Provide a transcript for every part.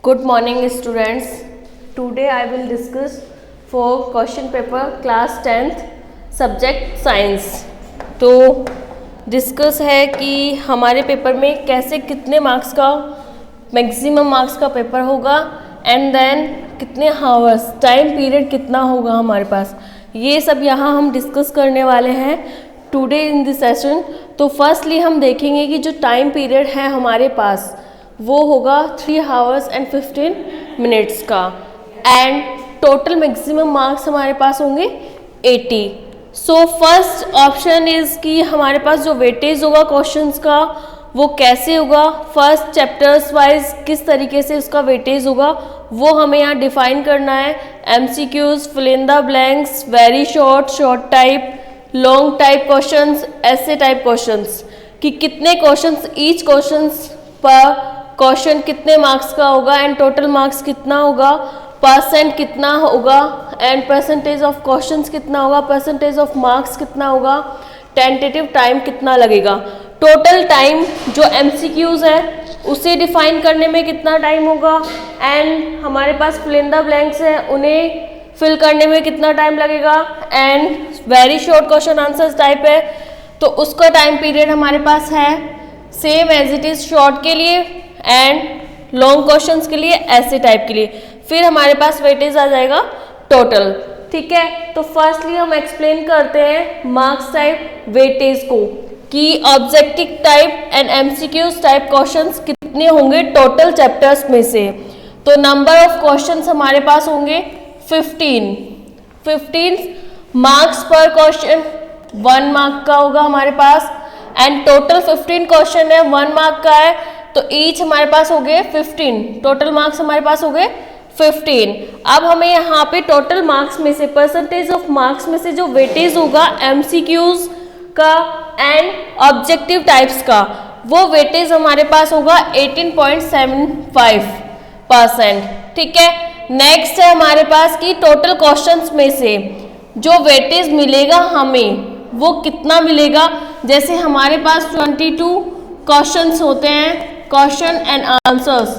Good morning students. Today I will discuss for question paper class 10th subject science. तो discuss है कि हमारे paper में कैसे कितने मार्क्स का मैक्सिमम मार्क्स का पेपर होगा एंड देन कितने हावर्स टाइम पीरियड कितना होगा हमारे पास, ये सब यहाँ हम डिस्कस करने वाले हैं टुडे इन दिस सेशन. तो फर्स्टली हम देखेंगे कि जो टाइम पीरियड है हमारे पास वो होगा 3 hours and 15 minutes का एंड टोटल मैक्सिमम मार्क्स हमारे पास होंगे 80. सो फर्स्ट ऑप्शन इज़ कि हमारे पास जो वेटेज होगा क्वेश्चंस का वो कैसे होगा, फर्स्ट चैप्टर्स वाइज किस तरीके से उसका वेटेज होगा वो हमें यहाँ डिफाइन करना है. MCQs, fill in the blanks, very short, short type, long type questions, ऐसे टाइप क्वेश्चंस कि कितने क्वेश्चंस ईच क्वेश्चंस पर क्वेश्चन कितने मार्क्स का होगा एंड टोटल मार्क्स कितना होगा, परसेंट कितना होगा एंड परसेंटेज ऑफ क्वेश्चंस कितना होगा, परसेंटेज ऑफ मार्क्स कितना होगा, टेंटेटिव टाइम कितना लगेगा, टोटल टाइम जो MCQs है उसे डिफाइन करने में कितना टाइम होगा एंड हमारे पास फिल इन द ब्लैंक्स है उन्हें फिल करने में कितना टाइम लगेगा and very short question answers type है तो उसका टाइम पीरियड हमारे पास है same as it is short के लिए एंड लॉन्ग क्वेश्चंस के लिए, ऐसे टाइप के लिए. फिर हमारे पास वेटेज आ जाएगा टोटल. ठीक है, तो फर्स्टली हम एक्सप्लेन करते हैं मार्क्स टाइप वेटेज को कि objective type and MCQs type questions कितने होंगे टोटल चैप्टर्स में से. तो नंबर ऑफ क्वेश्चंस हमारे पास होंगे 15 मार्क्स पर क्वेश्चन 1 मार्क का होगा हमारे पास एंड टोटल 15 क्वेश्चन है 1 मार्क का है तो ईच हमारे पास हो गए 15, टोटल मार्क्स हमारे पास हो गए 15. अब हमें यहाँ पे टोटल मार्क्स में से परसेंटेज ऑफ मार्क्स में से जो वेटेज होगा MCQs का एंड ऑब्जेक्टिव टाइप्स का वो वेटेज हमारे पास होगा 18.75%. ठीक है, नेक्स्ट है हमारे पास कि टोटल क्वेश्चंस में से जो वेटेज मिलेगा हमें वो कितना मिलेगा. जैसे हमारे पास 22 क्वेश्चंस होते हैं question and answers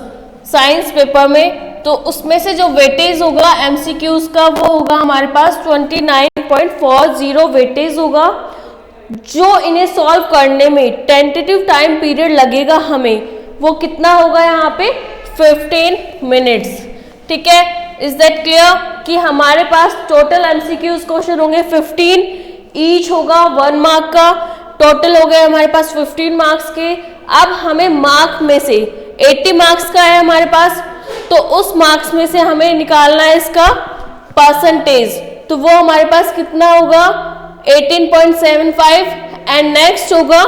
science paper में, तो उसमें से जो वेटेज होगा MCQs का वो होगा हमारे पास 29.40 वेटेज होगा. जो इन्हें सॉल्व करने में टेंटेटिव टाइम पीरियड लगेगा हमें वो कितना होगा यहाँ पे 15 मिनट्स. ठीक है, इज दैट क्लियर कि हमारे पास टोटल MCQs क्वेश्चन होंगे 15, ईच होगा 1 मार्क का, टोटल हो गए हमारे पास 15 मार्क्स के. अब हमें मार्क में से 80 मार्क्स का है हमारे पास तो उस मार्क्स में से हमें निकालना है इसका परसेंटेज, तो वो हमारे पास कितना होगा 18.75. एंड नेक्स्ट होगा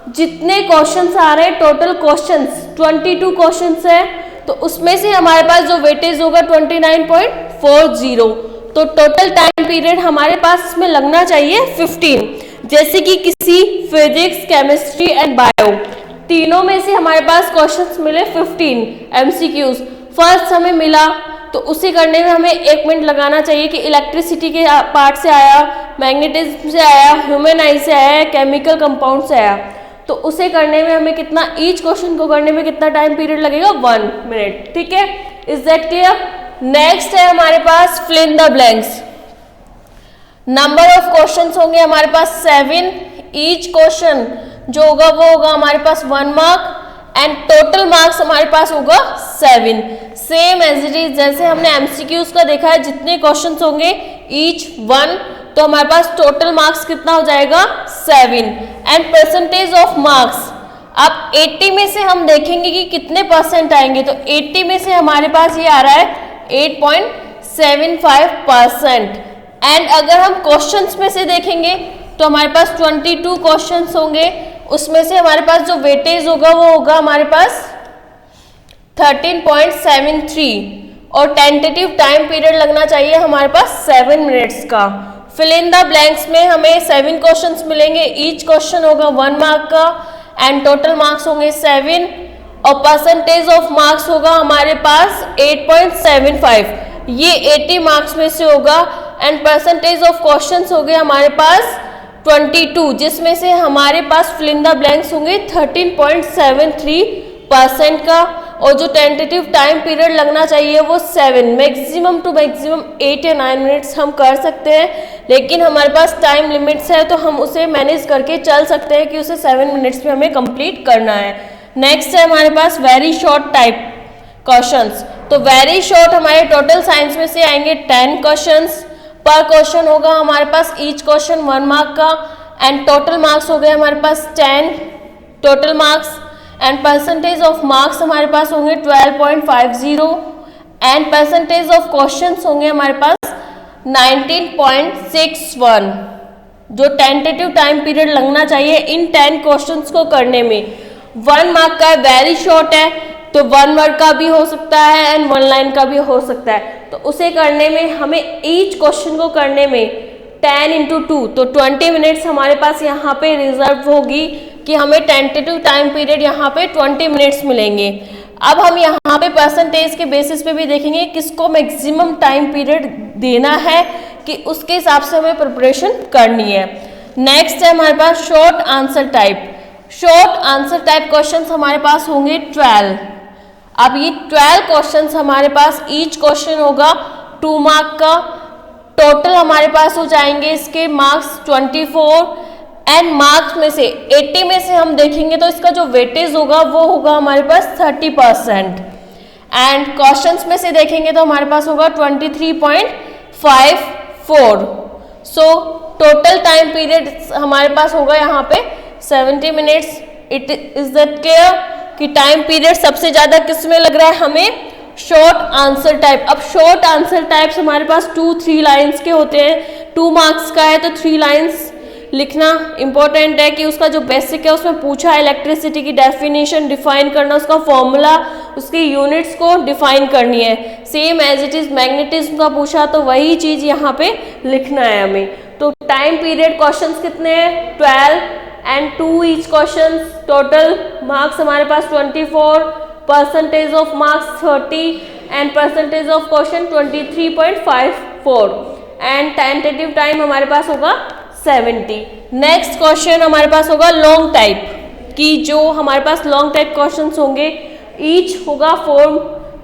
जितने क्वेश्चंस आ रहे हैं टोटल क्वेश्चंस 22 क्वेश्चंस है तो उसमें से हमारे पास जो वेटेज होगा 29.40. तो टोटल टाइम पीरियड हमारे पास इसमें लगना चाहिए 15. जैसे कि किसी फिजिक्स, केमिस्ट्री एंड बायो तीनों में से हमारे पास क्वेश्चंस मिले 15 MCQs. फर्स्ट हमें मिला तो उसे करने में हमें 1 मिनट लगाना चाहिए कि इलेक्ट्रिसिटी के पार्ट से आया, मैग्नेटिज्म से आया, ह्यूमन आई से आया, केमिकल कंपाउंड से आया, तो उसे करने में हमें कितना, ईच क्वेश्चन को करने में कितना टाइम पीरियड लगेगा 1 मिनट. ठीक है, इज दैट क्लियर. नेक्स्ट है हमारे पास fill in the blanks. Number of questions होंगे हमारे पास 7, ईच क्वेश्चन जो होगा वो होगा हमारे पास 1 मार्क एंड टोटल मार्क्स हमारे पास होगा 7. सेम एज इट इज जैसे हमने MCQs का देखा है जितने क्वेश्चंस होंगे ईच 1 तो हमारे पास टोटल मार्क्स कितना हो जाएगा 7 एंड परसेंटेज ऑफ मार्क्स. अब 80 में से हम देखेंगे कि कितने परसेंट आएंगे तो 80 में से हमारे पास ये आ रहा है 8.75%. एंड अगर हम क्वेश्चंस में से देखेंगे तो हमारे पास 22 क्वेश्चंस होंगे उसमें से हमारे पास जो वेटेज होगा वो होगा हमारे पास 13.73 और टेंटेटिव टाइम पीरियड लगना चाहिए हमारे पास 7 मिनट्स का. फिल इन द ब्लैंक्स में हमें 7 क्वेश्चंस मिलेंगे, ईच क्वेश्चन होगा 1 मार्क का एंड टोटल मार्क्स होंगे 7 और परसेंटेज ऑफ मार्क्स होगा हमारे पास 8.75. ये 80 मार्क्स में से होगा एंड परसेंटेज ऑफ क्वेश्चंस हो गए हमारे पास 22 जिसमें से हमारे पास फिल इन द ब्लैंक्स होंगे 13.73% का और जो टेंटेटिव टाइम पीरियड लगना चाहिए वो 7, मैक्सिमम टू मैक्सिमम 8 या 9 मिनट्स हम कर सकते हैं, लेकिन हमारे पास टाइम लिमिट्स है तो हम उसे मैनेज करके चल सकते हैं कि उसे 7 मिनट्स में हमें कंप्लीट करना है। नेक्स्ट है हमारे पास वेरी शॉर्ट टाइप क्वेश्चंस। तो वेरी शॉर्ट हमारे टोटल साइंस में से आएंगे 10 क्वेश्चंस। पर क्वेश्चन होगा हमारे पास ईच क्वेश्चन 1 मार्क का, एंड टोटल मार्क्स हो गए हमारे पास 10 total marks, and percentage of marks हमारे पास होंगे 12.50, एंड परसेंटेज ऑफ क्वेश्चंस होंगे हमारे पास 19.61। जो टेंटेटिव टाइम पीरियड लगना चाहिए इन 10 क्वेश्चंस को करने में, 1 मार्क का वेरी शॉर्ट है तो 1 वर्ड का भी हो सकता है एंड 1 लाइन का भी हो सकता है, तो उसे करने में हमें ईच क्वेश्चन को करने में 10 × 2 तो 20 मिनट्स हमारे पास यहाँ पे रिजर्व होगी कि हमें टेंटेटिव टाइम पीरियड यहाँ पे 20 मिनट्स मिलेंगे। अब हम यहाँ पे परसेंटेज के बेसिस पे भी देखेंगे किसको मैक्सिमम टाइम पीरियड देना है कि उसके हिसाब से हमें प्रिपरेशन करनी है। नेक्स्ट है हमारे पास short answer type. Short answer type questions हमारे पास होंगे 12। अब ये 12 क्वेश्चंस हमारे पास ईच क्वेश्चन होगा 2 मार्क का, टोटल हमारे पास हो जाएंगे इसके मार्क्स 24, एंड मार्क्स में से 80 में से हम देखेंगे तो इसका जो वेटेज होगा वो होगा हमारे पास 30%, एंड क्वेश्चंस में से देखेंगे तो हमारे पास होगा 23.54। सो टोटल टाइम पीरियड हमारे पास होगा यहाँ पे 70 minutes. It is that clear कि टाइम पीरियड सबसे ज़्यादा किस में लग रहा है हमें, शॉर्ट आंसर टाइप। अब शॉर्ट आंसर टाइप्स हमारे पास 2-3 लाइन्स के होते हैं, 2 मार्क्स का है तो 3 लाइन्स लिखना इंपॉर्टेंट है कि उसका जो बेसिक है उसमें पूछा है इलेक्ट्रिसिटी की डेफिनेशन डिफाइन करना, उसका फॉर्मूला, उसकी यूनिट्स को डिफाइन करनी है। Same as it is magnetism का पूछा तो वही चीज़ यहाँ पे लिखना है हमें। तो टाइम पीरियड क्वेश्चंस कितने हैं 12 and 2 each question, total marks हमारे पास 24, percentage of marks 30 and percentage of question 23.54, and tentative time हमारे पास होगा 70। नेक्स्ट क्वेश्चन हमारे पास होगा लॉन्ग टाइप की। जो हमारे पास लॉन्ग टाइप क्वेश्चंस होंगे ईच होगा 4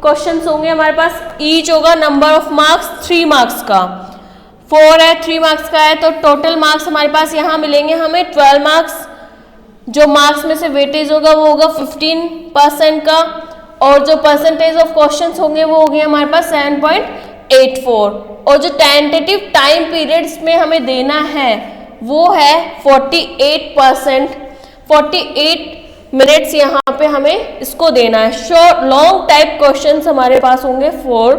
क्वेश्चंस होंगे हमारे पास, ईच होगा नंबर ऑफ मार्क्स 3 मार्क्स का, 4 है 3 मार्क्स का है तो टोटल मार्क्स हमारे पास यहाँ मिलेंगे हमें 12 मार्क्स। जो मार्क्स में से वेटेज होगा वो होगा 15% का, और जो परसेंटेज ऑफ क्वेश्चंस होंगे वो होंगे हमारे पास 7.84, और जो टेंटेटिव टाइम पीरियड्स में हमें देना है वो है 48%, 48 मिनट्स यहाँ पे हमें इसको देना है। शॉर्ट लॉन्ग टाइप क्वेश्चंस हमारे पास होंगे 4,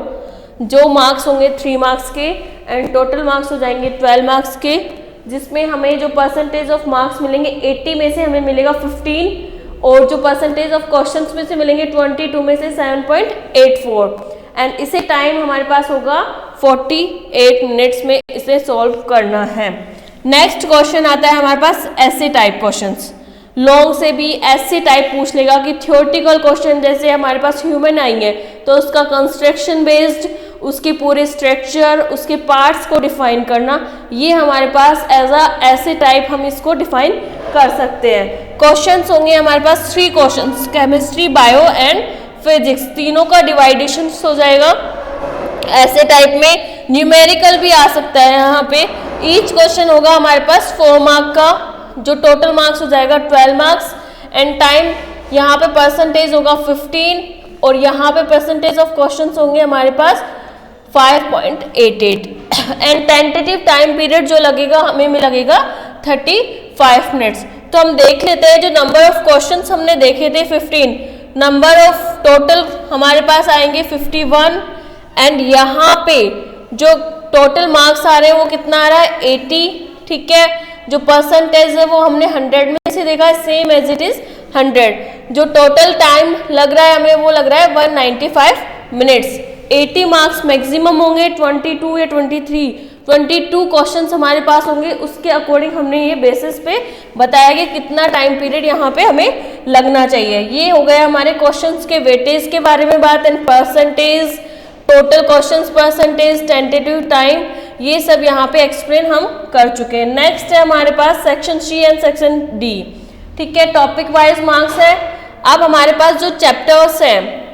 जो मार्क्स होंगे 3 मार्क्स के, एंड टोटल मार्क्स हो जाएंगे 12 मार्क्स के, जिसमें हमें जो परसेंटेज ऑफ मार्क्स मिलेंगे 80 में से हमें मिलेगा 15, और जो परसेंटेज ऑफ क्वेश्चंस में से मिलेंगे 22 में से 7.84, एंड इसे टाइम हमारे पास होगा 48 मिनट्स में इसे सॉल्व करना है। नेक्स्ट क्वेश्चन आता है हमारे पास ऐसे टाइप क्वेश्चंस। लॉन्ग से भी ऐसे टाइप पूछ लेगा कि थ्योरेटिकल क्वेश्चन जैसे हमारे पास ह्यूमन आएंगे तो उसका कंस्ट्रक्शन बेस्ड, उसके पूरे स्ट्रक्चर, उसके पार्ट्स को डिफाइन करना, ये हमारे पास एज अ ऐसे टाइप हम इसको डिफाइन कर सकते हैं। क्वेश्चंस होंगे हमारे पास 3 questions, chemistry, bio and physics, तीनों का डिवाइडेशन हो जाएगा। ऐसे टाइप में न्यूमेरिकल भी आ सकता है यहाँ पे। ईच क्वेश्चन होगा हमारे पास 4 मार्क का, जो टोटल मार्क्स हो जाएगा 12 मार्क्स, एंड टाइम यहाँ पे परसेंटेज होगा 15, और यहाँ पे परसेंटेज ऑफ क्वेश्चंस होंगे हमारे पास 5.88, एंड टेंटेटिव टाइम पीरियड जो लगेगा हमें लगेगा 35 मिनट्स। तो हम देख लेते हैं जो नंबर ऑफ क्वेश्चंस हमने देखे थे 15, नंबर ऑफ टोटल हमारे पास आएंगे 51, एंड यहाँ पे जो टोटल मार्क्स आ रहे हैं वो कितना आ रहा है 80, ठीक है। जो परसेंटेज है वो हमने 100 में से देखा है, सेम एज इट इज 100। जो टोटल टाइम लग रहा है हमें वो लग रहा है 195 मिनट्स। 80 मार्क्स मैक्सिमम होंगे, 22 या 22 क्वेश्चंस हमारे पास होंगे, उसके अकॉर्डिंग हमने ये बेसिस पे बताया कि कितना टाइम पीरियड यहाँ पे हमें लगना चाहिए। ये हो गया हमारे क्वेश्चंस के वेटेज के बारे में बात, and percentage, total questions percentage, tentative time, ये सब यहाँ पे एक्सप्लेन हम कर चुके हैं। नेक्स्ट है हमारे पास section C and section D, ठीक है, टॉपिक वाइज मार्क्स है। अब हमारे पास जो चैप्टर्स हैं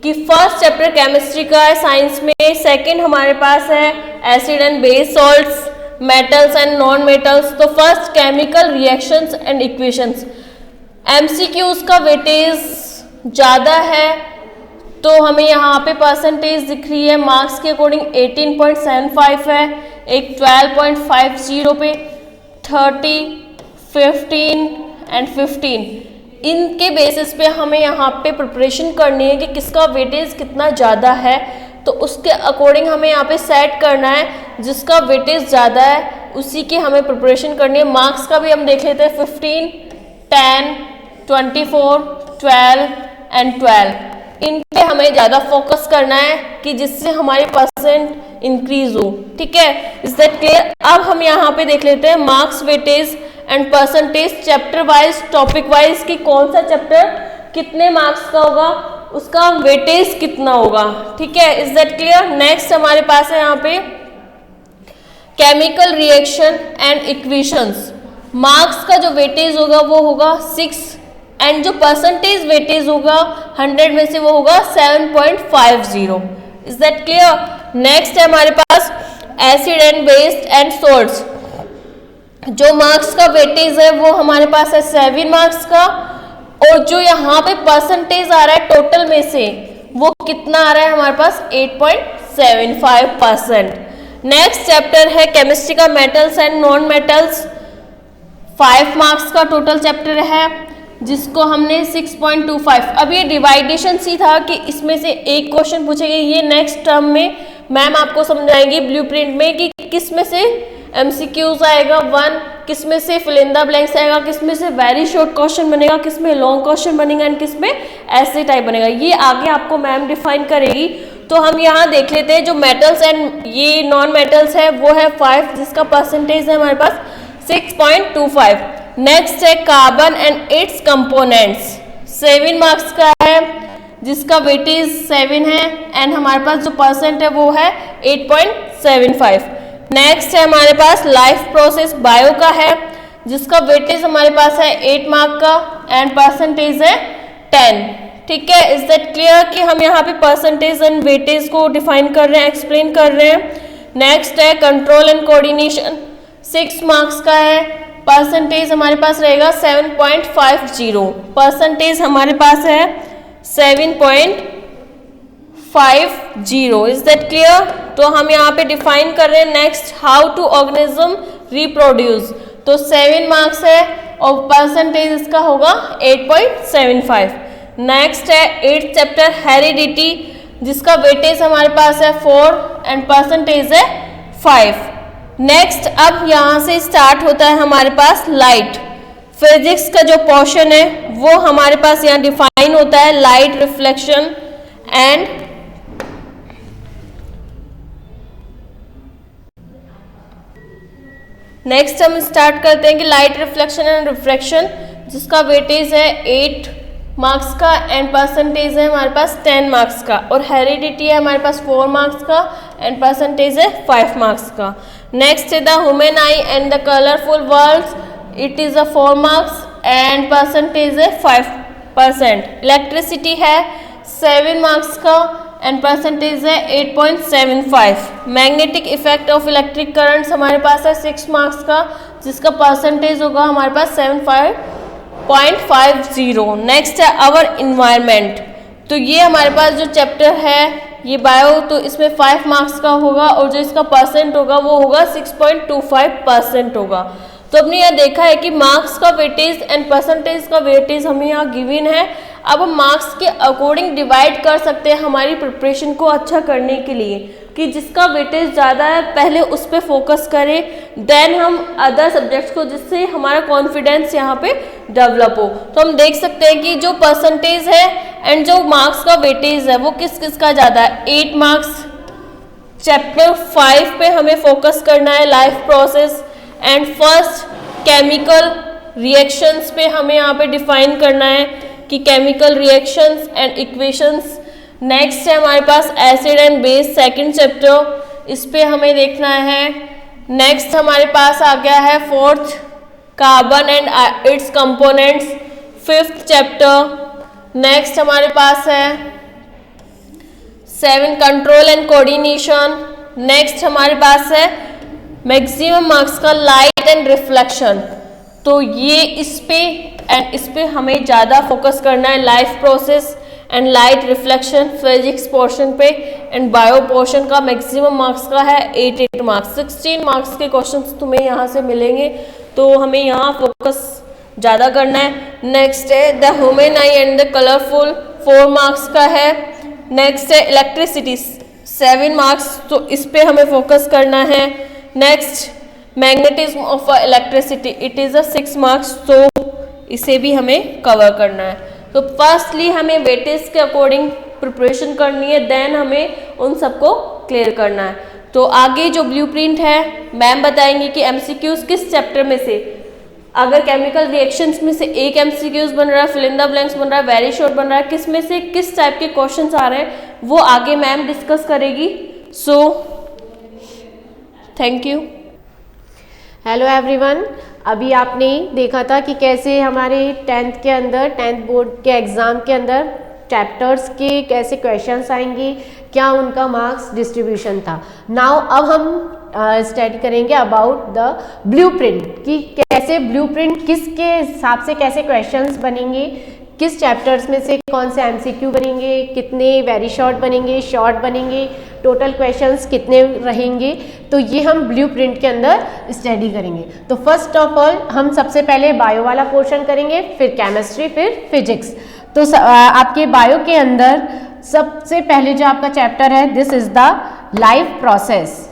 कि फर्स्ट चैप्टर केमिस्ट्री का है साइंस में, सेकंड हमारे पास है acid and base salts, metals and non metals. तो first chemical reactions and equations, MCQs का वेटेज ज़्यादा है तो हमें यहाँ पे परसेंटेज दिख रही है मार्क्स के अकॉर्डिंग 18.75 है, एक 12.50 पे, 30, 15 एंड 15, इनके बेसिस पे हमें यहाँ पे प्रिपरेशन करनी है कि किसका वेटेज कितना ज़्यादा है, तो उसके अकॉर्डिंग हमें यहाँ पे सेट करना है। जिसका वेटेज ज़्यादा है उसी की हमें प्रिपरेशन करनी है। मार्क्स का भी हम देख लेते हैं 15, 10, 24, 12 एंड 12, इन पे हमें ज़्यादा फोकस करना है कि जिससे हमारे परसेंट इंक्रीज हो। ठीक है, इज दैट क्लियर। अब हम यहाँ पे देख लेते हैं marks, weightage and percentage chapter wise, topic wise कि कौन सा चैप्टर कितने मार्क्स का होगा, उसका वेटेज कितना होगा। ठीक है, इज दैट क्लियर। नेक्स्ट हमारे पास है यहाँ पे chemical reaction and equations. Marks का जो वेटेज होगा वो होगा 6 एंड जो परसेंटेज वेटेज होगा 100 में से वो होगा 7.50। Is that clear. नेक्स्ट है हमारे पास acid and base and salts. जो मार्क्स का वेटेज है वो हमारे पास है 7 मार्क्स का, और जो यहाँ पे परसेंटेज आ रहा है टोटल में से वो कितना आ रहा है हमारे पास 8.75%। नेक्स्ट चैप्टर है केमिस्ट्री का metals and non metals, 5 marks का टोटल चैप्टर है जिसको हमने 6.25। अब ये डिवाइडेशन सी था कि इसमें से एक क्वेश्चन पूछेगा, ये नेक्स्ट टर्म में मैम आपको समझाएंगी ब्लूप्रिंट में कि किस में से एमसीक्यूज आएगा 1, किस में से फिल इन द ब्लैंक्स आएगा, किस में से वेरी शॉर्ट क्वेश्चन बनेगा, किस में लॉन्ग क्वेश्चन बनेगा एंड किस में ऐसे टाइप बनेगा। ये आगे आपको मैम डिफाइन करेगी। तो हम यहाँ देख लेते हैं जो मेटल्स एंड ये नॉन मेटल्स है वो है 5, जिसका परसेंटेज है हमारे पास 6.25। नेक्स्ट है carbon and it's components, 7 marks का है जिसका वेटेज 7 है एंड हमारे पास जो परसेंट है वो है 8.75। नेक्स्ट है हमारे पास लाइफ प्रोसेस बायो का है जिसका वेटेज हमारे पास है 8 मार्क का एंड परसेंटेज है 10। ठीक है, इज दैट क्लियर कि हम यहाँ पे परसेंटेज एंड वेटेज को डिफाइन कर रहे हैं, एक्सप्लेन कर रहे हैं। नेक्स्ट है कंट्रोल एंड कोऑर्डिनेशन, 6 मार्क्स का है, परसेंटेज हमारे पास रहेगा 7.50, परसेंटेज हमारे पास है 7.50। Is that clear. तो हम यहाँ पे डिफाइन कर रहे हैं next how to organism reproduce, तो 7 मार्क्स है और परसेंटेज इसका होगा 8.75। नेक्स्ट है 8th चैप्टर हेरिडिटी जिसका वेटेज हमारे पास है 4 एंड परसेंटेज है 5। नेक्स्ट अब यहाँ से स्टार्ट होता है हमारे पास लाइट फिजिक्स का जो पोर्शन है वो हमारे पास यहाँ डिफाइन होता है, लाइट रिफ्लेक्शन एंड नेक्स्ट हम स्टार्ट करते हैं कि लाइट रिफ्लेक्शन एंड रिफ्रैक्शन जिसका वेटेज है 8 मार्क्स का एंड परसेंटेज है हमारे पास 10 मार्क्स का, और हेरिडिटी है हमारे पास 4 मार्क्स का एंड परसेंटेज है 5 मार्क्स का। नेक्स्ट है the human eye and the colourful worlds, it is a 4 marks and percentage है 5%। इलेक्ट्रिसिटी है 7 मार्क्स का एंड परसेंटेज है 8.75। Magnetic effect of electric currents हमारे पास है 6 मार्क्स का जिसका परसेंटेज होगा हमारे पास 75.50। नेक्स्ट है आवर इन्वायरमेंट, तो ये हमारे पास जो चैप्टर है ये बायो, तो इसमें 5 मार्क्स का होगा और जो इसका परसेंट होगा वो होगा 6.25% होगा। तो हमने यहाँ देखा है कि मार्क्स का वेटेज एंड परसेंटेज का वेटेज हमें यहाँ गिवन है। अब हम मार्क्स के अकॉर्डिंग डिवाइड कर सकते हैं हमारी प्रिपरेशन को अच्छा करने के लिए कि जिसका वेटेज ज़्यादा है पहले उस पर फोकस करें, देन हम अदर सब्जेक्ट्स को, जिससे हमारा कॉन्फिडेंस यहाँ पे डेवलप हो। तो हम देख सकते हैं कि जो परसेंटेज है एंड जो मार्क्स का वेटेज है वो किस किस का ज़्यादा है। 8 मार्क्स चैप्टर 5 पे हमें फोकस करना है, life process and first chemical reactions पे हमें यहाँ पे डिफाइन करना है कि chemical reactions and equations. Next है हमारे पास acid and base, second chapter, इस पे हमें देखना है। नेक्स्ट हमारे पास आ गया है 4th carbon and it's components, 5th chapter. Next हमारे पास है 7 कंट्रोल एंड कोऑर्डिनेशन। नेक्स्ट हमारे पास है मैक्सिमम मार्क्स का लाइट एंड रिफ्लेक्शन। तो ये इस पे हमें ज़्यादा फोकस करना है, life process and light reflection physics portion पे। एंड बायो पोर्शन का मैक्सिमम मार्क्स का है 8 मार्क्स। 16 मार्क्स के क्वेश्चंस तुम्हें यहाँ से मिलेंगे, तो हमें यहाँ फोकस ज़्यादा करना है। नेक्स्ट है the human eye and the colourful, 4 marks का है। नेक्स्ट है इलेक्ट्रिसिटी, 7 मार्क्स, तो इस पे हमें फोकस करना है। Next magnetism of electricity, it is a 6 marks, तो इसे भी हमें कवर करना है। तो फर्स्टली हमें वेटेज के अकॉर्डिंग प्रिपरेशन करनी है, देन हमें उन सबको क्लियर करना है। तो आगे जो ब्लूप्रिंट है मैम बताएंगे कि एमसीक्यूज किस चैप्टर में से, अगर केमिकल रिएक्शंस में से एक एमसीक्यूज बन रहा है, फिल इन द ब्लैंक्स बन रहा है, वेरी शॉर्ट बन रहा है, किस में से किस टाइप के क्वेश्चंस आ रहे हैं वो आगे मैम डिस्कस करेगी। So thank you. Hello everyone, अभी आपने देखा था कि कैसे हमारे 10th के अंदर 10th बोर्ड के एग्ज़ाम के अंदर चैप्टर्स के कैसे क्वेश्चंस आएंगे, क्या उनका मार्क्स डिस्ट्रीब्यूशन था। नाउ अब हम स्टडी करेंगे अबाउट द ब्लूप्रिंट कि कैसे ब्लूप्रिंट किसके हिसाब से कैसे क्वेश्चंस बनेंगे, किस चैप्टर्स में से कौन से एमसीक्यू बनेंगे, कितने वेरी शॉर्ट बनेंगे, शॉर्ट बनेंगे, टोटल क्वेश्चंस कितने रहेंगे। तो ये हम ब्लूप्रिंट के अंदर स्टडी करेंगे। तो फर्स्ट ऑफ ऑल हम सबसे पहले बायो वाला पोर्शन करेंगे, फिर केमिस्ट्री, फिर फिजिक्स। तो आपके बायो के अंदर सबसे पहले जो आपका चैप्टर है this is the life process.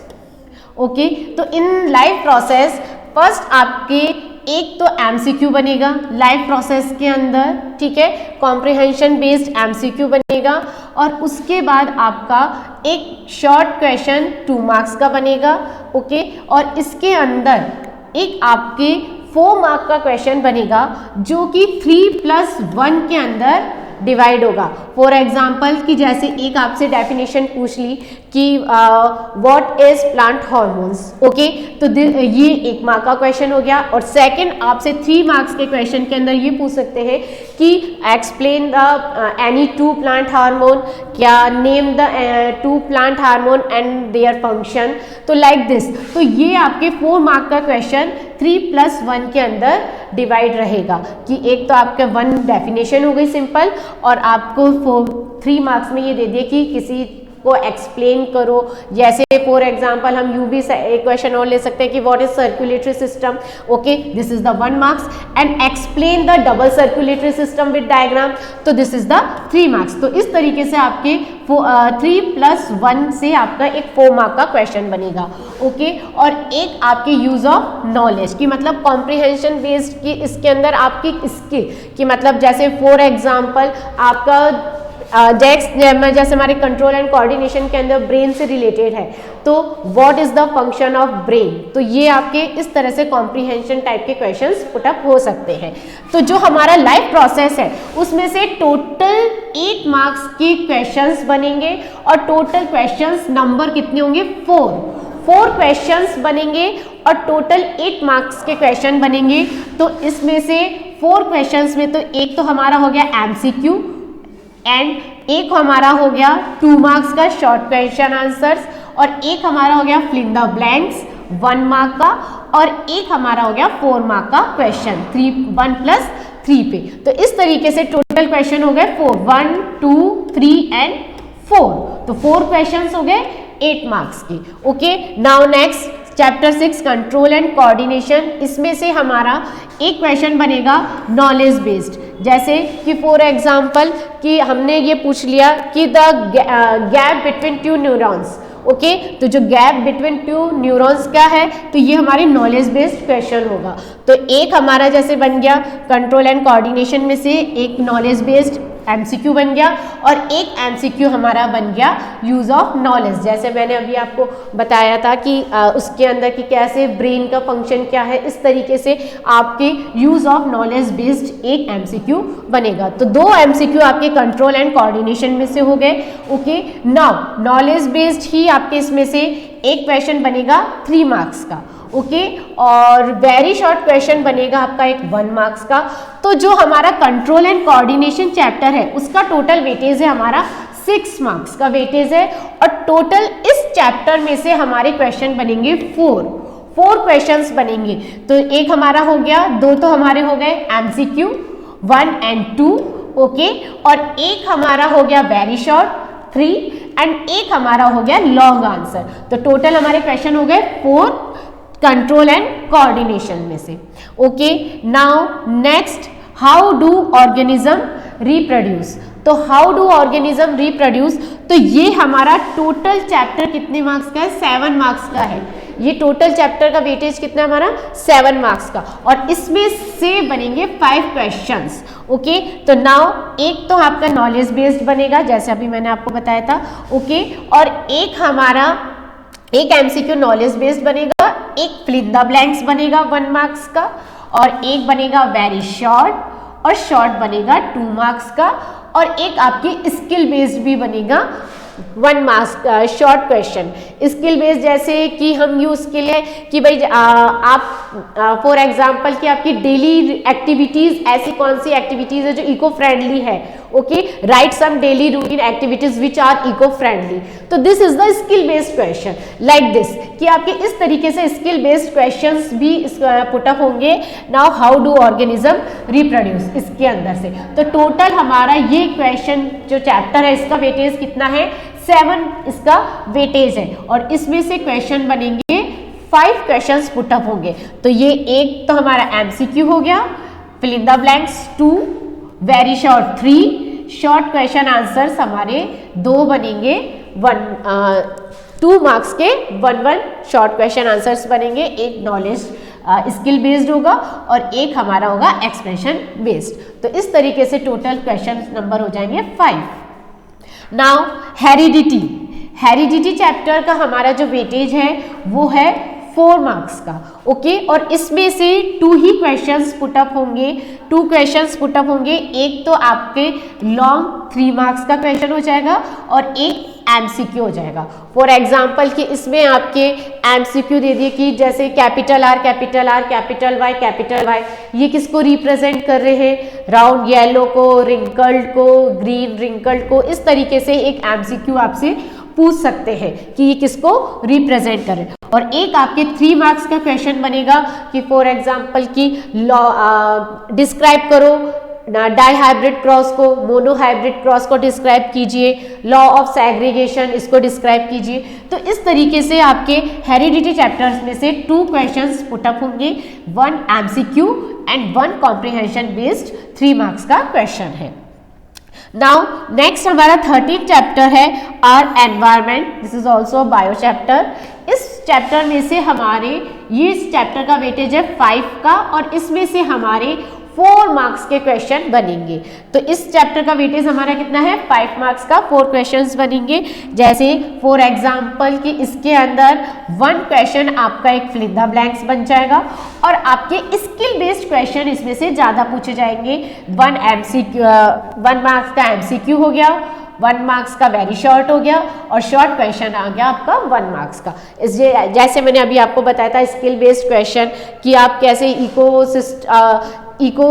Okay, तो इन लाइफ प्रोसेस फर्स्ट आपके एक तो एमसीक्यू बनेगा लाइफ प्रोसेस के अंदर, ठीक है, कॉम्प्रिहेंशन बेस्ड एमसीक्यू बनेगा। और उसके बाद आपका एक शॉर्ट क्वेश्चन 2 मार्क्स का बनेगा। ओके, और इसके अंदर एक आपके 4 मार्क का क्वेश्चन बनेगा जो कि 3+1 के अंदर डिवाइड होगा। फॉर एग्जाम्पल कि जैसे एक आपसे डेफिनेशन पूछ ली कि what is plant hormones, okay, तो ये 1 मार्क का क्वेश्चन हो गया। और सेकंड आपसे 3 मार्क्स के क्वेश्चन के अंदर ये पूछ सकते हैं कि explain the any 2 plant hormone, क्या name the 2 plant hormone and their function. तो लाइक दिस, तो ये आपके 4 मार्क का क्वेश्चन 3+1 के अंदर डिवाइड रहेगा कि एक तो आपका 1 डेफिनेशन हो गई सिंपल, और आपको 3 मार्क्स में ये दे दिए कि किसी को एक्सप्लेन करो। जैसे फॉर एग्जांपल हम यू भी एक क्वेश्चन और ले सकते हैं कि what is circulatory system, okay, this is the 1 marks. And explain the double circulatory system with diagram, तो दिस इज द 3 मार्क्स। तो इस तरीके से आपके 3+1 से आपका एक 4 मार्क का क्वेश्चन बनेगा। ओके, और एक आपके यूज ऑफ नॉलेज की मतलब कॉम्प्रिहेंशन बेस्ड की इसके अंदर आपकी स्किल की मतलब जैसे फॉर एग्जांपल आपका जैसे हमारे कंट्रोल एंड कोऑर्डिनेशन के अंदर ब्रेन से रिलेटेड है, तो what is the function of brain. तो ये आपके इस तरह से कॉम्प्रिहेंशन टाइप के क्वेश्चंस पुटअप हो सकते हैं। तो जो हमारा लाइफ प्रोसेस है उसमें से टोटल 8 मार्क्स के क्वेश्चंस बनेंगे और टोटल क्वेश्चंस नंबर कितने होंगे 4 क्वेश्चंस बनेंगे और टोटल 8 मार्क्स के क्वेश्चन बनेंगे। तो इसमें से 4 क्वेश्चंस में तो एक तो हमारा हो गया एमसीक्यू एंड एक हमारा हो गया 2 मार्क्स का शॉर्ट क्वेश्चन आंसर्स, और एक हमारा हो गया fill in the blanks 1 mark का, और एक हमारा हो गया 4 मार्क का क्वेश्चन 1+3 पे। तो इस तरीके से टोटल क्वेश्चन हो गए 4, 1, 2, 3 एंड 4। तो 4 क्वेश्चन हो गए 8 मार्क्स के। Okay, now next chapter 6 control and coordination. इसमें से हमारा एक क्वेश्चन बनेगा नॉलेज बेस्ड, जैसे कि फॉर एग्जांपल कि हमने ये पूछ लिया कि the gap between 2 neurons, okay, तो जो गैप बिटवीन 2 न्यूरॉन्स क्या है, तो ये हमारी नॉलेज बेस्ड क्वेश्चन होगा। तो एक हमारा जैसे बन गया कंट्रोल एंड कोऑर्डिनेशन में से एक नॉलेज बेस्ड एमसीक्यू बन गया, और एक एमसीक्यू हमारा बन गया यूज ऑफ नॉलेज। जैसे मैंने अभी आपको बताया था कि उसके अंदर कि कैसे ब्रेन का फंक्शन क्या है, इस तरीके से आपके यूज ऑफ नॉलेज बेस्ड एक एमसीक्यू बनेगा। तो 2 एमसीक्यू आपके कंट्रोल एंड कोऑर्डिनेशन में से हो गए। ओके, नाउ नॉलेज बेस्ड ही आपके इसमें से एक क्वेश्चन बनेगा 3 मार्क्स का, ओके, और वेरी शॉर्ट क्वेश्चन बनेगा आपका एक 1 मार्क्स का। तो जो हमारा कंट्रोल एंड कोऑर्डिनेशन चैप्टर है उसका टोटल वेटेज है हमारा 6 मार्क्स का वेटेज है। और टोटल इस चैप्टर में से हमारे क्वेश्चन बनेंगे 4 क्वेश्चंस बनेंगे। तो एक हमारा हो गया, 2 तो हमारे हो गए MCQ 1 and 2, ओके, और एक हमारा हो गया वेरी शॉर्ट 3 एंड एक हमारा हो गया लॉन्ग आंसर। तो टोटल हमारे क्वेश्चन हो गए 4 कंट्रोल एंड कोऑर्डिनेशन में से। Okay, now next, how do organism reproduce. तो हाउ डू ऑर्गेनिज्म रिप्रोड्यूस, तो ये हमारा टोटल चैप्टर कितने मार्क्स का है? 7 मार्क्स का है। ये टोटल चैप्टर का वेटेज कितना है हमारा? 7 मार्क्स का, और इसमें से बनेंगे 5 क्वेश्चंस। ओके, तो नाउ एक तो आपका नॉलेज बेस्ड बनेगा जैसे अभी मैंने आपको बताया था, ओके, और एक MCQ नॉलेज बेस्ड बनेगा, एक फिल इन द ब्लैंक्स बनेगा 1 मार्क्स का, और एक बनेगा वेरी शॉर्ट और शॉर्ट बनेगा 2 मार्क्स का, और एक आपकी स्किल बेस्ड भी बनेगा 1 मार्क्स का शॉर्ट क्वेश्चन। स्किल बेस्ड जैसे कि हम यूज के लिए कि भाई आप फॉर एग्जांपल कि आपकी डेली एक्टिविटीज ऐसी कौन सी एक्टिविटीज है जो इको फ्रेंडली है, okay, write some daily routine activities which are eco friendly. तो this is the skill based question like this, कि आपके इस तरीके से स्किल बेस्ड क्वेश्चंस भी पुटअप होंगे। Now how do organism reproduce, इसके अंदर से। तो टोटल हमारा ये क्वेश्चन जो चैप्टर है इसका वेटेज कितना है? 7 इसका वेटेज है, और इसमें से क्वेश्चन बनेंगे 5 क्वेश्चंस पुटअप होंगे। तो ये एक तो हमारा MCQ हो गया, fill in the blanks 2, very short 3, short question answers हमारे 2 बनेंगे, 2 मार्क्स के 1 शॉर्ट क्वेश्चन आंसर्स बनेंगे, एक नॉलेज स्किल बेस्ड होगा और एक हमारा होगा एक्सप्रेशन बेस्ड। तो इस तरीके से टोटल क्वेश्चन नंबर हो जाएंगे 5। नाउ हेरिडिटी चैप्टर का हमारा जो वेटेज है वो है 4 मार्क्स का, ओके, और इसमें से 2 ही क्वेश्चंस पुटअप होंगे, 2 क्वेश्चंस पुटअप होंगे। एक तो आपके लॉन्ग 3 मार्क्स का क्वेश्चन हो जाएगा और एक MCQ हो जाएगा। फॉर एग्जाम्पल कि इसमें आपके MCQ दे दिए कि जैसे कैपिटल R, कैपिटल Y, ये किसको रिप्रेजेंट कर रहे हैं? राउंड येलो को, रिंकल्ड को, ग्रीन रिंकल्ड को। इस तरीके से एक MCQ आपसे पूछ सकते हैं कि ये किसको रिप्रेजेंट करे। और एक आपके 3 मार्क्स का क्वेश्चन बनेगा कि फॉर एग्जाम्पल कि डिस्क्राइब करो डाई हाइब्रिड क्रॉस को, मोनो हाइब्रिड क्रॉस को डिस्क्राइब कीजिए, लॉ ऑफ सेग्रीगेशन इसको डिस्क्राइब कीजिए। तो इस तरीके से आपके हेरिडिटी चैप्टर्स में से 2 क्वेश्चंस पुटअप होंगे, 1 MCQ and 1 comprehension based 3 marks का क्वेश्चन है। नाउ नेक्स्ट हमारा 13th चैप्टर है our environment, this is also bio chapter. इस चैप्टर में से हमारे ये इस चैप्टर का वेटेज है 5 का, और इसमें से हमारे 4 मार्क्स के क्वेश्चन बनेंगे। तो इस चैप्टर का वेटेज हमारा कितना है? 5 मार्क्स का 4 क्वेश्चंस बनेंगे। जैसे फॉर एग्जांपल कि इसके अंदर 1 क्वेश्चन आपका एक फिल इन द ब्लैंक्स बन जाएगा, और आपके स्किल बेस्ड क्वेश्चन इसमें से ज़्यादा पूछे जाएंगे। 1 मार्क्स का MCQ हो गया, 1 मार्क्स का वेरी शॉर्ट हो गया, और शॉर्ट क्वेश्चन आ गया आपका 1 मार्क्स का। जैसे मैंने अभी आपको बताया था स्किल बेस्ड क्वेश्चन कि आप कैसे इको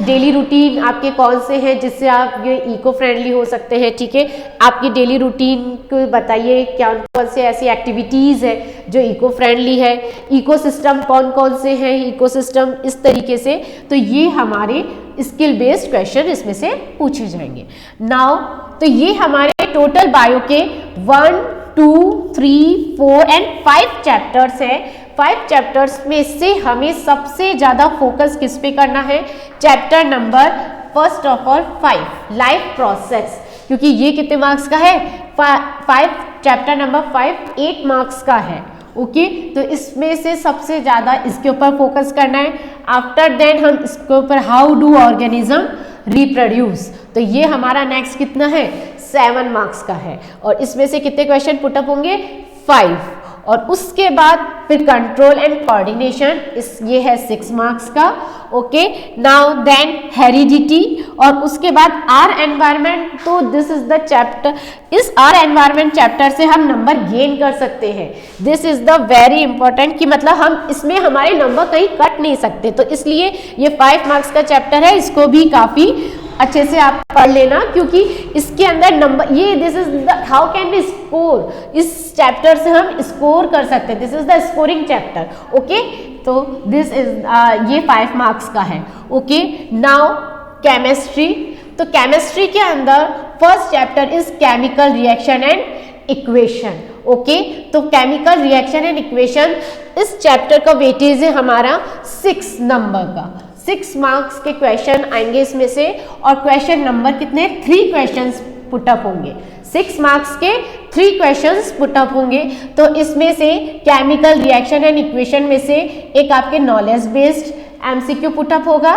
डेली रूटीन आपके कौन से हैं जिससे आप ये इको फ्रेंडली हो सकते हैं, ठीक है। आपकी डेली रूटीन को बताइए कौन से ऐसी एक्टिविटीज़ है जो इको फ्रेंडली है, इकोसिस्टम कौन से हैं इकोसिस्टम, इस तरीके से। तो ये हमारे स्किल बेस्ड क्वेश्चन इसमें से पूछे जाएंगे। नाउ तो ये हमारे टोटल बायो के 1, 2, 3, 4 एंड 5 चैप्टर्स हैं। 5 चैप्टर्स में से हमें सबसे ज़्यादा फोकस किस पे करना है? Chapter number first of all 5 life process, क्योंकि ये कितने मार्क्स का है? 5 चैप्टर नंबर 5 8 मार्क्स का है, ओके। तो इसमें से सबसे ज़्यादा इसके ऊपर फोकस करना है। आफ्टर देन हम इसके ऊपर हाउ डू ऑर्गेनिज्म रिप्रोड्यूस, तो ये हमारा नेक्स्ट कितना है? 7 मार्क्स का है, और इसमें से कितने क्वेश्चन पुटअप होंगे? 5। और उसके बाद फिर कंट्रोल एंड कोऑर्डिनेशन, ये है 6 मार्क्स का, ओके। नाउ देन हेरिडिटी, और उसके बाद आर एनवायरमेंट। तो दिस इज द चैप्टर, इस आर एनवायरमेंट चैप्टर से हम नंबर गेन कर सकते हैं। This is the very important, कि मतलब हम इसमें हमारे नंबर कहीं कट नहीं सकते, तो इसलिए ये 5 मार्क्स का चैप्टर है, इसको भी काफी अच्छे से आप पढ़ लेना, क्योंकि इसके अंदर नंबर, ये this is the how can we score, इस चैप्टर से हम स्कोर कर सकते हैं। This is the scoring chapter, okay. तो दिस इज ये 5 मार्क्स का है, ओके। नाउ केमिस्ट्री, तो केमिस्ट्री के अंदर first chapter is chemical reaction and equation, okay. तो केमिकल रिएक्शन एंड इक्वेशन, इस चैप्टर का वेटेज है हमारा 6 नंबर का। 6 मार्क्स के क्वेश्चन आएंगे इसमें से, और क्वेश्चन नंबर कितने, 3 क्वेश्चंस पुटअप होंगे। 6 मार्क्स के 3 क्वेश्चंस पुटअप होंगे। तो इसमें से केमिकल रिएक्शन एंड इक्वेशन में से एक आपके नॉलेज बेस्ड एमसीक्यू पुटअप होगा,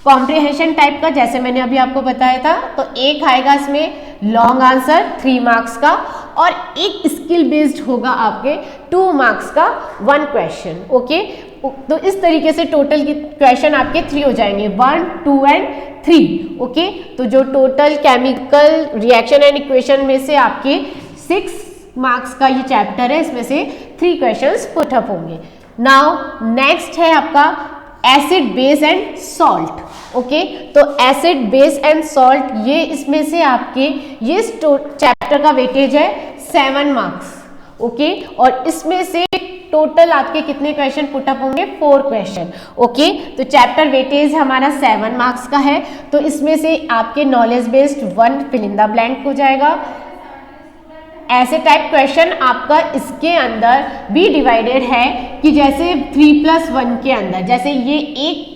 कॉम्प्रिहेंशन टाइप का, जैसे मैंने अभी आपको बताया था। तो एक आएगा इसमें लॉन्ग आंसर 3 मार्क्स का, और एक स्किल बेस्ड होगा आपके 2 मार्क्स का 1 क्वेश्चन, ओके। तो इस तरीके से टोटल क्वेश्चन आपके 3 हो जाएंगे, 1, 2 एंड 3, ओके। तो जो total chemical reaction and equation में से आपके 6 मार्क्स का ये चैप्टर है, इसमें से 3 क्वेश्चंस पुटअप होंगे। नाउ नेक्स्ट है आपका acid base and salt, okay. तो एसिड बेस एंड सॉल्ट, ये इसमें से आपके ये चैप्टर का वेटेज है 7 मार्क्स, ओके। और इसमें से टोटल आपके कितने क्वेश्चन पुटअप होंगे, 4 क्वेश्चन, ओके। तो चैप्टर वेटेज हमारा 7 मार्क्स का है। तो इसमें से आपके knowledge based 1 fill in the blank हो जाएगा। ऐसे टाइप क्वेश्चन आपका इसके अंदर भी डिवाइडेड है, कि जैसे 3+1 के अंदर, जैसे ये एक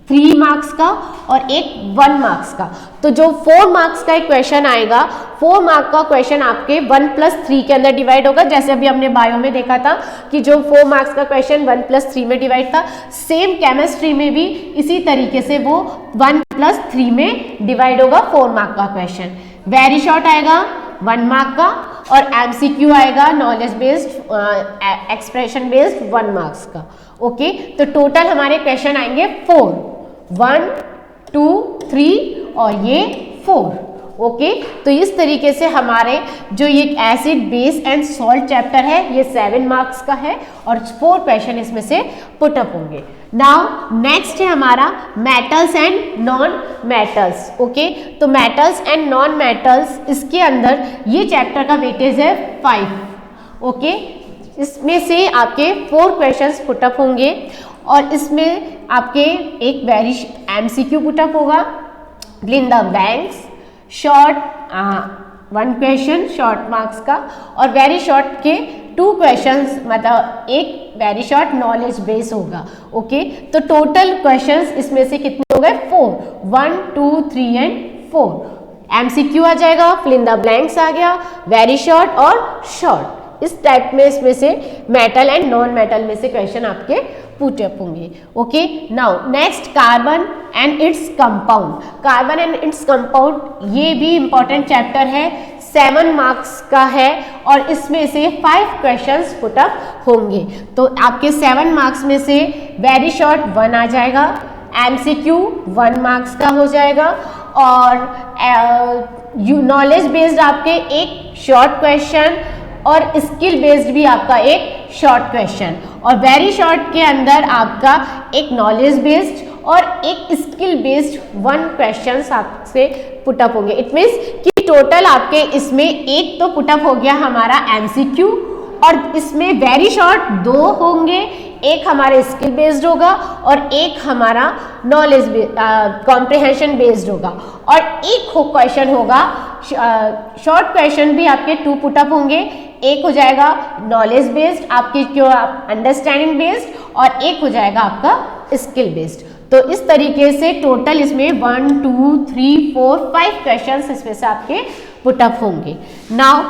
3 मार्क्स का और एक 1 मार्क्स का। तो जो 4 मार्क्स का एक क्वेश्चन आएगा, 4 मार्क का क्वेश्चन आपके 1+3 के अंदर डिवाइड होगा। जैसे अभी हमने बायो में देखा था कि जो 4 मार्क्स का क्वेश्चन 1+3 में डिवाइड था, सेम केमिस्ट्री में भी इसी तरीके से वो 1+3 में डिवाइड होगा 4 मार्क का क्वेश्चन। वेरी शॉर्ट आएगा 1 मार्क का, और एमसीक्यू आएगा knowledge based expression based 1 marks का, ओके। तो टोटल हमारे क्वेश्चन आएंगे 4, 1, 2, 3 और ये 4, ओके। तो इस तरीके से हमारे जो ये acid base and salt chapter है, ये 7 मार्क्स का है, और 4 क्वेश्चन इसमें से पुटअप होंगे। नाउ नेक्स्ट है हमारा metals and non metals, okay. तो मेटल्स एंड नॉन मेटल्स, इसके अंदर ये चैप्टर का वेटेज है 5, ओके। इसमें से आपके 4 क्वेश्चंस पुटअप होंगे, और इसमें आपके एक वेरी एमसीक्यू पुटअप होगा, fill in the blanks, short 1 question short marks का, और वेरी शॉर्ट के 2 क्वेश्चंस, मतलब एक वेरी शॉर्ट नॉलेज बेस होगा, ओके। तो टोटल क्वेश्चंस इसमें से कितने हो गए, 4, 1, 2, 3 एंड 4। एमसीक्यू आ जाएगा, फिल इन द ब्लैंक्स आ गया, वेरी शॉर्ट और शॉर्ट। इस टाइप में इसमें से मेटल एंड नॉन मेटल में से क्वेश्चन आपके पुटअप होंगे, okay. Now next carbon and its compound. Carbon and its compound, ये भी इंपॉर्टेंट चैप्टर है, 7 मार्क्स का है, और इसमें से 5 क्वेश्चंस पुटअप होंगे। तो आपके 7 मार्क्स में से वेरी शॉर्ट 1 आ जाएगा, एमसीक्यू 1 मार्क्स का हो जाएगा, और नॉलेज बेस्ड आपके एक शॉर्ट क्वेश्चन, और स्किल बेस्ड भी आपका एक शॉर्ट क्वेश्चन, और वेरी शॉर्ट के अंदर आपका एक नॉलेज बेस्ड और एक स्किल बेस्ड 1 क्वेश्चन आपसे पुटअप होंगे। इट मीन्स कि टोटल आपके इसमें एक तो पुटअप हो गया हमारा एमसीक्यू, और इसमें वेरी शॉर्ट 2 होंगे, एक हमारे स्किल बेस्ड होगा और एक हमारा नॉलेज कॉम्प्रिहेंशन बेस्ड होगा, और एक क्वेश्चन होगा शॉर्ट क्वेश्चन भी आपके 2 पुटअप होंगे। एक हो जाएगा नॉलेज बेस्ड, आपकी जो अंडरस्टैंडिंग बेस्ड, और एक हो जाएगा आपका स्किल बेस्ड। तो इस तरीके से टोटल इसमें 1, 2, 3, 4, 5 क्वेश्चंस इसमें से आपके पुटअप होंगे। नाउ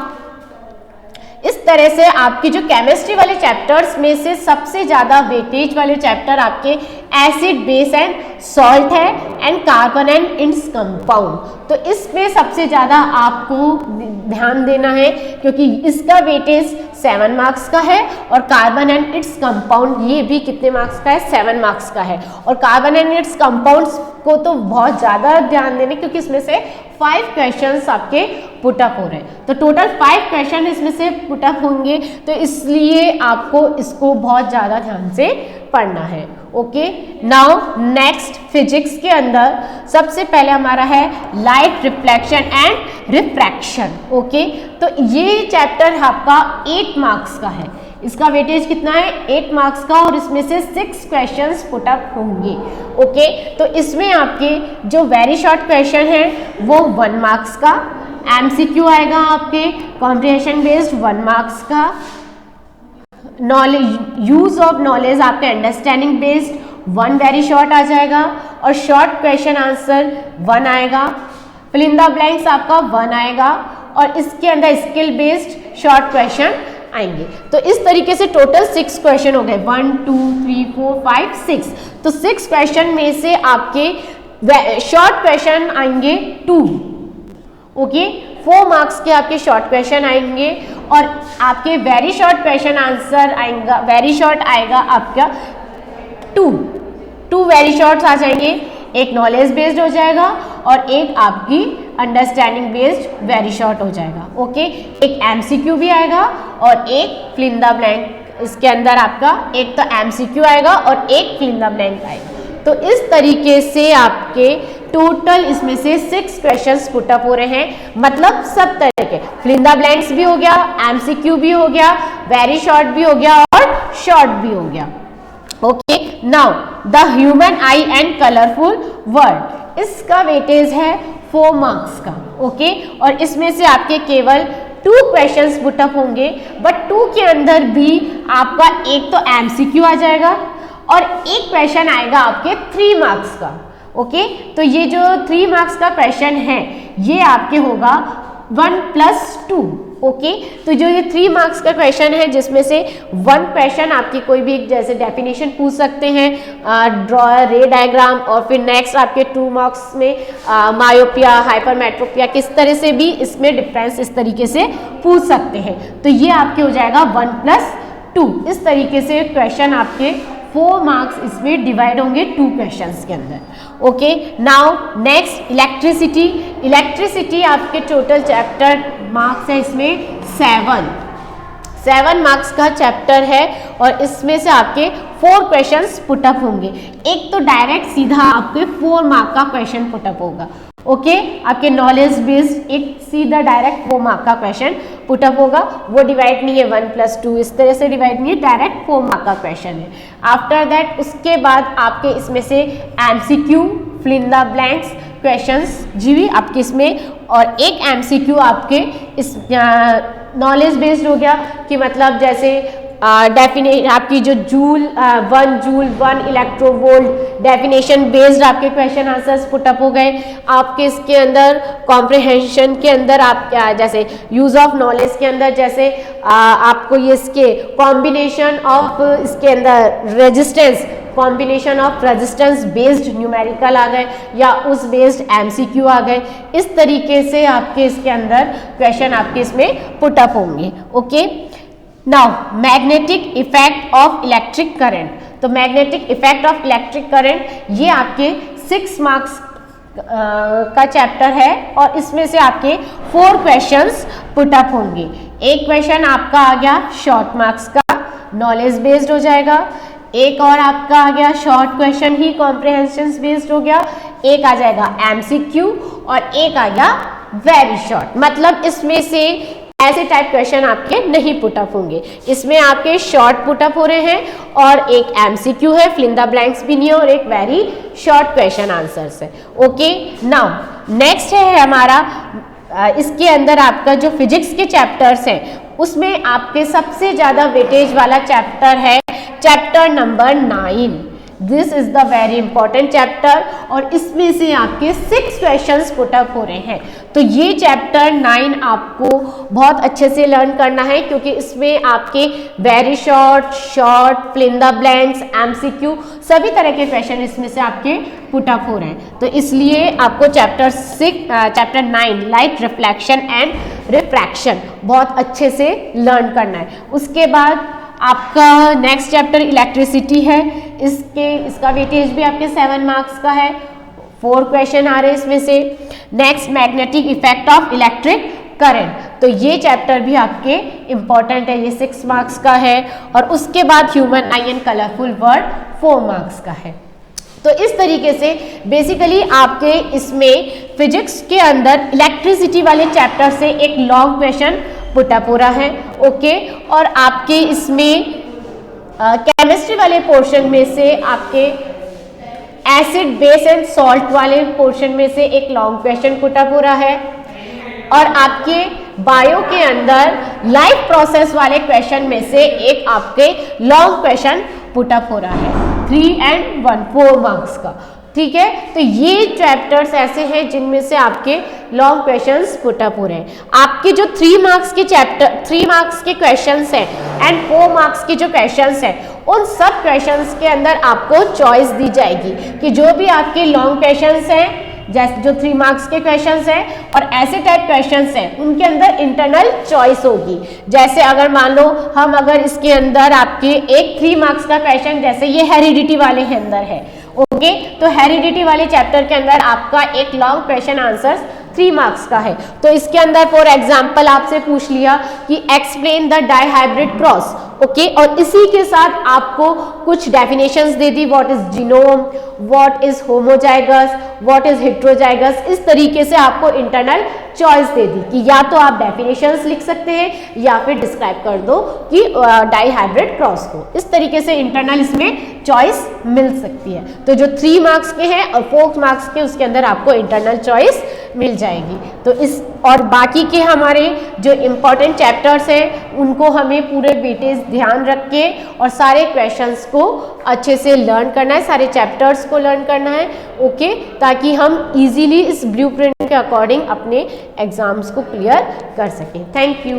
इस तरह से आपकी जो केमिस्ट्री वाले चैप्टर्स में से सबसे ज़्यादा वेटेज वाले चैप्टर आपके एसिड, बेस एंड सॉल्ट है and carbon and its compound. तो इसमें सबसे ज़्यादा आपको ध्यान देना है क्योंकि इसका वेटेज 7 मार्क्स का है और कार्बन एंड इट्स कंपाउंड ये भी कितने मार्क्स का है, 7 मार्क्स का है। और कार्बन एंड इट्स कंपाउंड्स को तो बहुत ज़्यादा ध्यान देने क्योंकि इसमें से 5 क्वेश्चंस आपके पुटअप हो रहे हैं। तो टोटल 5 क्वेश्चन इसमें से पुटअप होंगे, तो इसलिए आपको इसको बहुत ज़्यादा ध्यान से पढ़ना है। ओके, नाउ नेक्स्ट फिजिक्स के अंदर सबसे पहले हमारा है light reflection and refraction. Okay, तो ये चैप्टर आपका 8 मार्क्स का है। इसका वेटेज कितना है, 8 मार्क्स का, और इसमें से 6 क्वेश्चंस पुटअप होंगे। ओके, तो इसमें आपके जो वेरी शॉर्ट क्वेश्चन है वो 1 मार्क्स का, एमसीक्यू आएगा आपके कॉम्प्रिहेंशन बेस्ड 1 मार्क्स का, नॉलेज यूज ऑफ नॉलेज आपका अंडरस्टैंडिंग बेस्ड 1 वेरी शॉर्ट आ जाएगा, और शॉर्ट क्वेश्चन आंसर 1 आएगा, फिल इन द ब्लैंक्स आपका 1 आएगा, और इसके अंदर स्किल बेस्ड शॉर्ट क्वेश्चन आएंगे। तो इस तरीके से टोटल 6 क्वेश्चन हो गए, 1 2 3 4 5 6। तो 6 क्वेश्चन में से आपके शॉर्ट क्वेश्चन आएंगे 2। ओके, 4 मार्क्स के आपके शॉर्ट क्वेश्चन आएंगे, और आपके वेरी शॉर्ट क्वेश्चन आंसर आएगा, वेरी शॉर्ट आएगा आपका 2 वेरी शॉर्ट्स आ जाएंगे, एक नॉलेज बेस्ड हो जाएगा और एक आपकी अंडरस्टैंडिंग बेस्ड वेरी शॉर्ट हो जाएगा। ओके, एक एमसीक्यू भी आएगा और एक फिल इन द ब्लैंक। इसके अंदर आपका एक तो एमसीक्यू आएगा और एक फिल इन द ब्लैंक आएगा। तो इस तरीके से आपके टोटल इसमें से 6 क्वेश्चंस पुटअप हो रहे हैं, मतलब सब तरह के फिल इन द ब्लैंक्स भी हो गया, एमसीक्यू भी हो गया, वेरी शॉर्ट भी हो गया और शॉर्ट भी हो गया। Okay, now the human eye and colourful world, इसका वेटेज है 4 मार्क्स का। ओके, और इसमें से आपके केवल 2 क्वेश्चंस पुटअप होंगे, बट 2 के अंदर भी आपका एक तो एमसीक्यू आ जाएगा और एक क्वेश्चन आएगा आपके 3 मार्क्स का। ओके, तो ये जो 3 मार्क्स का क्वेश्चन है ये आपके होगा 1 + 2। ओके, तो जो ये 3 मार्क्स का क्वेश्चन है जिसमें से 1 क्वेश्चन आपकी कोई भी जैसे डेफिनेशन पूछ सकते हैं, ड्रॉ रे डायग्राम, और फिर नेक्स्ट आपके 2 मार्क्स में मायोपिया, हाइपरमेट्रोपिया, किस तरह से भी इसमें डिफरेंस इस तरीके से पूछ सकते हैं। तो ये आपके हो जाएगा 1 + 2। इस तरीके से क्वेश्चन आपके 4 मार्क्स इसमें डिवाइड होंगे 2 क्वेश्चंस के अंदर। ओके, नाउ नेक्स्ट इलेक्ट्रिसिटी आपके टोटल चैप्टर मार्क्स है इसमें 7 मार्क्स का चैप्टर है, और इसमें से आपके 4 क्वेश्चंस पुटअप होंगे। एक तो डायरेक्ट सीधा आपके 4 मार्क का क्वेश्चन पुटअप होगा। ओके, आपके नॉलेज बेस्ड एक सीधा डायरेक्ट 4 मार्क का क्वेश्चन पुटअप होगा, वो डिवाइड नहीं है 1 + 2 इस तरह से डिवाइड नहीं है, डायरेक्ट 4 मार्क का क्वेश्चन है। आफ्टर दैट उसके बाद आपके इसमें से MCQ, fill in the blanks questions जी भी आपके इसमें, और एक एमसीक्यू आपके इस नॉलेज बेस्ड हो गया कि मतलब जैसे डेफिनेशन आपकी जो 1 जूल 1 इलेक्ट्रोवोल्ट डेफिनेशन बेस्ड आपके क्वेश्चन आंसर्स पुटअप हो गए। आपके इसके अंदर कॉम्प्रिहेंशन के अंदर आप जैसे यूज ऑफ नॉलेज के अंदर जैसे आपको ये इसके कॉम्बिनेशन ऑफ इसके अंदर resistance, combination of resistance based numerical आ गए, या उस बेस्ड एमसीक्यू आ गए। इस तरीके से आपके इसके अंदर क्वेश्चन आपके इसमें पुटअप होंगे। Okay, now magnetic effect of electric current. तो magnetic effect of electric current ये आपके 6 मार्क्स का चैप्टर है, और इसमें से आपके 4 क्वेश्चंस पुटअप होंगे। एक क्वेश्चन आपका आ गया शॉर्ट मार्क्स का, नॉलेज बेस्ड हो जाएगा, एक और आपका आ गया शॉर्ट क्वेश्चन ही कॉम्प्रिहेंशन बेस्ड हो गया, एक आ जाएगा एमसीक्यू, और एक आ गया वेरी शॉर्ट। मतलब इसमें से ऐसे टाइप क्वेश्चन आपके नहीं पुटअप होंगे, इसमें आपके शॉर्ट पुटअप हो रहे हैं, और एक एमसीक्यू है, फिल इन द ब्लैंक्स भी नहीं है, और एक वेरी शॉर्ट क्वेश्चन आंसर्स है। ओके, नाउ नेक्स्ट है हमारा इसके अंदर आपका जो फिजिक्स के चैप्टर्स हैं उसमें आपके सबसे ज्यादा वेटेज वाला चैप्टर है chapter number 9। This is the very important chapter, और इसमें से आपके 6 क्वेश्चंस पुटअप हो रहे हैं। तो ये चैप्टर 9 आपको बहुत अच्छे से लर्न करना है, क्योंकि इसमें आपके very short, fill in the blanks, MCQ सभी तरह के क्वेश्चन इसमें से आपके पुट अप हो रहे हैं। तो इसलिए आपको chapter 9 light, reflection and refraction बहुत अच्छे से लर्न करना है। उसके बाद आपका नेक्स्ट चैप्टर इलेक्ट्रिसिटी है। इसका वेटेज भी आपके 7 मार्क्स का है, 4 क्वेश्चन आ रहे हैं इसमें से। Next magnetic effect of electric current, तो ये चैप्टर भी आपके इंपॉर्टेंट है, ये 6 मार्क्स का है। और उसके बाद human eye and colourful word 4 marks का है। तो इस तरीके से बेसिकली आपके इसमें फिजिक्स के अंदर इलेक्ट्रिसिटी वाले चैप्टर से एक लॉन्ग क्वेश्चन पुट अप हो रहा है, ओके। और आपके इसमें केमिस्ट्री वाले पोर्शन में से आपके एसिड, बेस एंड सॉल्ट वाले पोर्शन में से एक लॉन्ग क्वेश्चन पुट अप हो रहा है। और आपके बायो के अंदर लाइफ प्रोसेस वाले क्वेश्चन में से एक आपके लॉन्ग क्वेश्चन पुट अप हो रहा है, 3 and 1 4 मार्क्स का, ठीक है। तो ये चैप्टर्स ऐसे हैं जिनमें से आपके लॉन्ग क्वेश्चंस पुट अप हो रहे हैं। आपके जो 3 मार्क्स के क्वेश्चंस हैं एंड 4 मार्क्स के जो क्वेश्चंस हैं, उन सब क्वेश्चंस के अंदर आपको चॉइस दी जाएगी कि जो भी आपके लॉन्ग क्वेश्चंस हैं, जैसे जो 3 मार्क्स के क्वेश्चंस हैं और ऐसे टाइप क्वेश्चंस हैं, उनके अंदर इंटरनल चॉइस होगी। जैसे अगर मान लो अगर इसके अंदर आपके एक 3 मार्क्स का क्वेश्चन, जैसे ये हेरिडिटी वाले के अंदर है, ओके, तो हेरिडिटी वाले चैप्टर के अंदर आपका एक लॉन्ग क्वेश्चन आंसर 3 मार्क्स का है। तो इसके अंदर फॉर एग्जाम्पल आपसे पूछ लिया कि explain the dihybrid cross, okay, और इसी के साथ आपको कुछ definitions they the, what is genome, what is homozygous, what is heterozygous. इस तरीके से आपको इंटरनल चॉइस दे दी कि या तो आप डेफिनेशंस लिख सकते हैं या फिर डिस्क्राइब कर दो कि डाइहाइब्रिड क्रॉस को। इस तरीके से इंटरनल इसमें चॉइस मिल सकती है। तो जो 3 मार्क्स के हैं और 4 मार्क्स के, उसके अंदर आपको इंटरनल चॉइस मिल जाएगी। तो इस और बाकी के हमारे जो इम्पोर्टेंट चैप्टर्स हैं, उनको हमें पूरे वेटेज ध्यान रख के और सारे क्वेश्चंस को अच्छे से लर्न करना है, सारे चैप्टर्स को लर्न करना है, ओके, ताकि हम इजीली इस ब्लूप्रिंट के अकॉर्डिंग अपने एग्जाम्स को क्लियर कर सकें। Thank you.